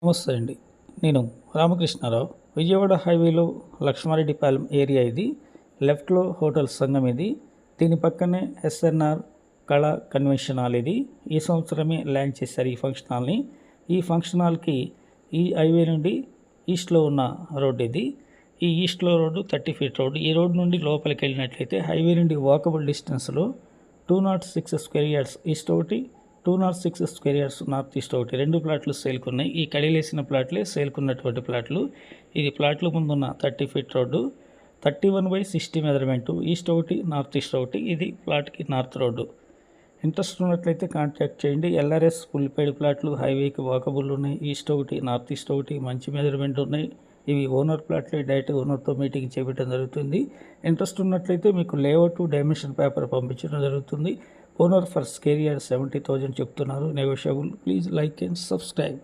నమస్తే అండి. నేను రామకృష్ణారావు. విజయవాడ హైవేలో లక్ష్మారెడ్డిపాలెం ఏరియా ఇది. లెఫ్ట్లో హోటల్ సంఘం ఇది. దీని పక్కనే ఎస్ఎన్ఆర్ కళా కన్వెన్షన్ హాల్ ఇది. ఈ సంవత్సరమే ల్యాండ్ చేశారు ఈ ఫంక్షన్ హాల్ని. ఈ ఫంక్షన్ హాల్కి ఈ హైవే నుండి ఈస్ట్లో ఉన్న రోడ్డు ఇది. ఈ ఈస్ట్లో రోడ్డు 30 ఫీట్ రోడ్డు. ఈ రోడ్డు నుండి లోపలికి వెళ్ళినట్లయితే హైవే నుండి వాకబుల్ డిస్టెన్స్లో 206 స్క్వేర్ యార్డ్స్ ఈస్ట్ ఒకటి, 206 స్క్వేర్ యార్డ్స్ నార్త్ ఈస్ట్ ఒకటి, 2 ప్లాట్లు సేల్కున్నాయి. ఈ కడిలేసిన ప్లాట్లే సేల్కున్నటువంటి ప్లాట్లు. ఇది ప్లాట్ల ముందున్న 30 ఫీట్ రోడ్డు, 31/60 మెజర్మెంటు, ఈస్ట్ ఒకటి నార్త్ ఈస్ట్ ఒకటి. ఇది ప్లాట్కి నార్త్ రోడ్డు. ఇంట్రెస్ట్ ఉన్నట్లయితే కాంటాక్ట్ చేయండి. ఎల్ఆర్ఎస్ ఫుల్ పెయిడ్ ప్లాట్లు హైవేకి వాకబుల్ ఉన్నాయి. ఈస్ట్ ఒకటి నార్త్ ఈస్ట్ ఒకటి మంచి మెజర్మెంట్ ఉన్నాయి. ఇవి ఓనర్ ప్లాట్లే. డైరెక్ట్ ఓనర్తో మీటింగ్ చేపించడం జరుగుతుంది. ఇంట్రెస్ట్ ఉన్నట్లయితే మీకు లేఅవుట్ డైమెన్షన్ పేపర్ పంపించడం జరుగుతుంది. ఓనర్ ఫర్ స్క్వేర్ యార్డ్ 70,000 చెప్తున్నారు. Negotiable. Please like and subscribe.